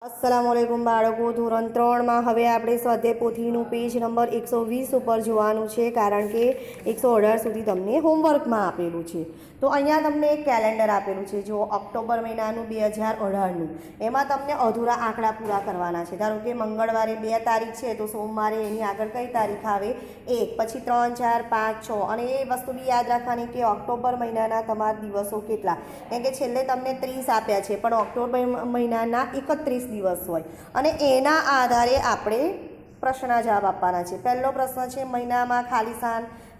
अस्सलामुअलैकुम बाळको धोरण 3 में हवे आपणे स्वाध्याय पोथीनुं पेज नंबर 120 पर जोवानुं छे, कारण के 118 सुधी तमने होमवर्क में आपेलुं छे। तो अहींया तमने एक केलेंडर आपेलुं छे, जो ऑक्टोबर महीनानुं 2018नुं एमां तमने अधूरा आंकड़ा पूरा करवाना छे। धारो के मंगळवारे 2 तारीख छे तो सोमवारे एनी आगळ कई तारीख आवे 1, पछी 3, 4, 5, 6 अने ए वस्तु बी याद राखवानी के ऑक्टोबर महीनाना तमारा दिवसों केटला, केम के छेल्ले तमने 30 आप्या छे पण ऑक्टोबर महीनाना 31 दिवस होय अने एना आधारे आपणे प्रश्नना जवाब आपवाना छे। पहलो प्रश्न छे महीनामां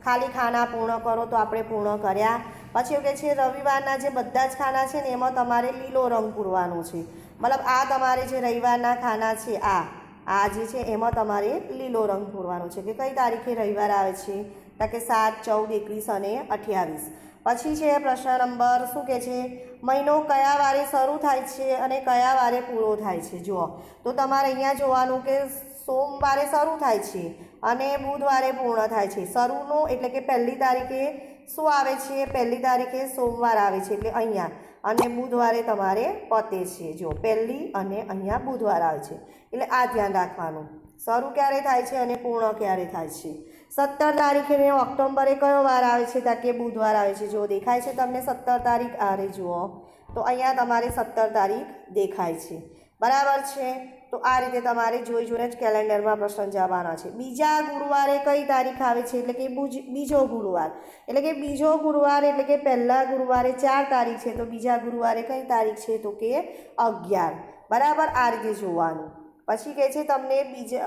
खाली खाना पूर्ण करो, तो आपणे पूर्ण कर्या। पछी एवुं कहे छे रविवाરના जे बधा ज खाना छे ने एमां तमारे लीलो रंग पूरવાનો छे, मतलब आ तमारे जे रविवाરના खाना छे आ जे छे एमां तमारे लीलो रंग पूरવાનો छे के कई तारीखे रविवार आवे छे, तो के 7, 14, 21 અને 28। पछी छे प्रश्न नंबर शुं कहे छे महीनो कया वारे शरू थाय छे अने कया वारे पूरो थाय छे। जुओ तो तमारे अहींया जोवानुं के सोमवारे शरू थाय छे अने बुधवारे पूर्ण थाय छे। शरूनो एटले के पहली तारीखे शुं आवे छे, पहली तारीखे सोमवार आवे छे एटले अहींया, अने बुधवारे तमारे पते छे। जो पहली अने अहींया बुधवार आवे छे एटले आ ध्यान राखवानुं, शरू क्यारे थाय छे अने पूर्ण क्यारे थाय छे। 17 तारीखे ने ऑक्टोबरे कयो वार आवे छे, ताके बुधवार आवे छे। जो देखाय छे तमने 17 तारीख आ रही जुओ, तो अहींया तमारे 17 तारीख देखाय छे, बराबर छे। तो आ रीते तमारे जोई जोईने ज केलेंडरमां प्रश्न जवाना छे। बीजा गुरुवारे कई तारीख आवे छे, एटले के बीजो गुरुवार, एटले के बीजो गुरुवार एटले के पहला गुरुवारे 4 तारीख छे, तो बीजा गुरुवारे कई तारीख छे, तो के 11, बराबर। आ रीते जोवानुं। पछी कहे छे तमने बीजे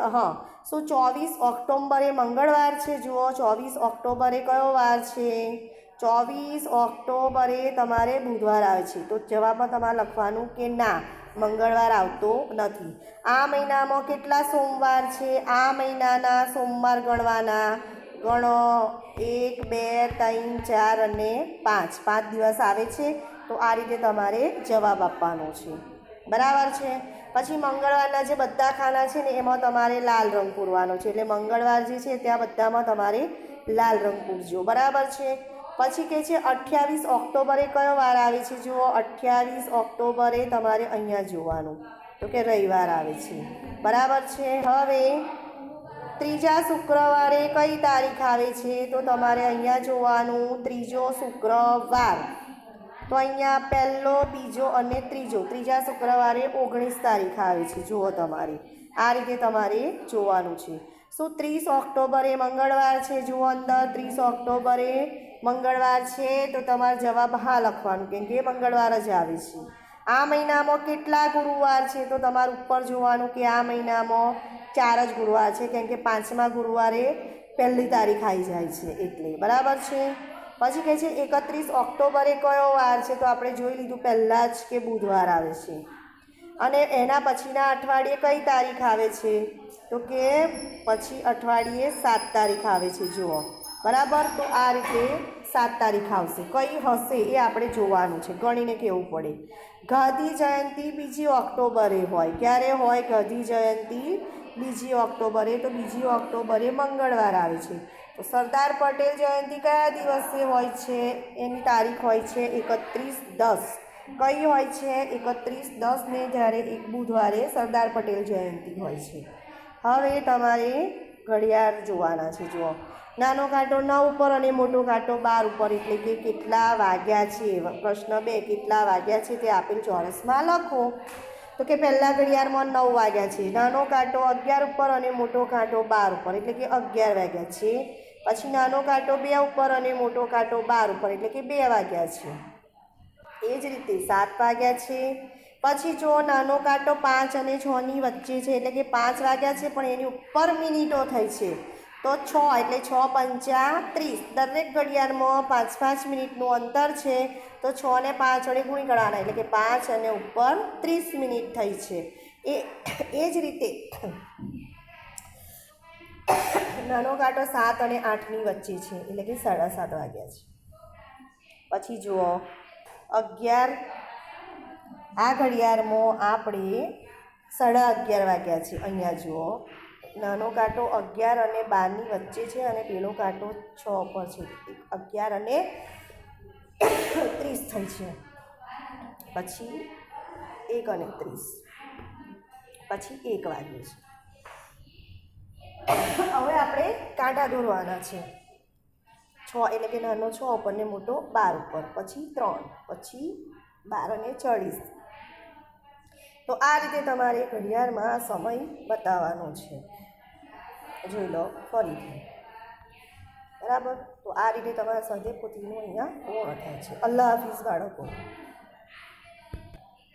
शू 24 ऑक्टोबरे मंगळवार छे। जुओ 24 ऑक्टोबरे कयो वार छे, 24 ऑक्टोबरे तमारे बुधवार आवे छे, तो जवाबमां तमारे लखवानुं के ना मंगळवार आवतो नथी। आ महीनामां केटला सोमवार छे, आ महीनाना सोमवार गणवाना, गणो 1, 2, 3, 4 અને 5 दिवस आवे छे, तो आ रीते तमारे जवाब आपवानो छे, बराबर छे। पछी मंगळवाરના जे बधा खाना छे ने एमां तमारे लाल रंग पूरવાનો छे, एटले मंगळवार जे छे त्यां बधामां तमारे लाल रंग पूरजो, बराबर छे। पछी कहे छे 28 ऑक्टोबरे कयो वार आवे छे। जुओ 28 ऑक्टोबरे तमारे अहींया जोवानुं, तो के रविवार आवे छे, बराबर छे। हवे त्रीजा शुक्रवारे कई तारीख आवे छे, तो तमारे अहींया जोवानुं त्रीजो शुक्रवार, तो अहींया पहलो, बीजो अने त्रीजा शुक्रवारे 19 तारीख आवे छे। जुओ तमारे आ रीते तमारे जोवानुं छे। शू 30 ऑक्टोबरे मंगळवार छे। जुओ अंदर 30 ऑक्टोबरे मंगळवार छे, तो तमारे जवाब हाँ लखवानुं, केम के मंगळवार ज आवे छे। आ महीनामां केटला गुरुवार छे, तो तमारे उपर जोवानुं के आ महीनामां 4 ज गुरुवार छे, केम के 5मा गुरुवारे पहली तारीख आई जाय छे एटले, बराबर छे। पछी कहे छे 31 ऑक्टोबरे कयो वार छे, तो आपणे जोई लीधुं पहला ज के बुधवार आवे छे, अने एना पछीना अठवाडिये कई तारीख आवे छे, तो के पछी अठवाडिये 7 तारीख आवे छे। जुओ बराबर, तो आ रीते 7 तारीख आवशे। कई हशे ए आपणे जोवानुं छे, गणीने कहेवुं पड़े। गांधी जयंती 2 ऑक्टोबरे होय, क्यारे होय गांधी जयंती 2 ऑक्टोबरे, तो 2 ऑक्टोबरे मंगळवार आवे छे। तो सरदार पटेल जयंती कया दिवसे होय छे, एनी तारीख होय छे 31/10। कई होय छे 31/10 ने ज्यारे एक बुधवारे सरदार पटेल जयंती होय छे। हवे तमारे घड़ियाळ जोवाना छे। जुओ नानो कांटो 9 पर अने मोटो कांटो 12 पर, एटले के केटला वाग्या छे। प्रश्न 2 केटला वाग्या छे ते आपेल चौरसमां लखो। तो के पहला घड़ियाळमां 9 वाग्या छे, नानो कांटो 11 पर अने मोटो कांटो 12 पर, एटले के 11 वाग्या छे। पछी नानो कांटो 2 पर अने मोटो कांटो 12 पर, एटले के 2 वाग्या छे। ए ज रीते 7 वाग्या छे। पछी जो नानो कांटो 5 અને 6 ની વચ્ચે છે, એટલે કે 5 વાગ્યા છે, પણ એની ઉપર મિનિટો થઈ છે, તો 6 એટલે 6 પંચા 30। દરેક ઘડિયાળમાં 5-5 મિનિટનું અંતર છે, તો 6 ને 5 વડે ગુણી કરવાના, એટલે કે 5 અને ઉપર 30 મિનિટ થઈ છે। એ જ રીતે નાનો કાંટો 7 અને 8ની વચ્ચે છે, એટલે કે 7:30 વાગ્યા છે। પછી જુઓ 11, આ ઘડિયાળમાં આપણે 11:30 વાગ્યા છે। અહીંયા જુઓ નાનો કાંટો 11 અને 12ની વચ્ચે છે, અને પેલો કાંટો 6 પર છે, 11 અને 30 થઈ છે। પછી 1 અને 30 પછી 1 વાગ્યો છે. હવે આપણે કાંટા દોરવાના છે. 6 એટલે કે નાનો 6 ઉપર ને મોટો 12 ઉપર, પછી 3, પછી 12 અને 40. તો આ રીતે તમારે ઘડિયાળમાં સમય બતાવવાનો છે. જોઈ લો ફરીથી, બરાબર. તો આ રીતે તમારા સ્વાધ્યાય પોથીનું અહીંયા પૂર્ણ થાય છે. અલ્લાહ હાફિઝ બાળકો.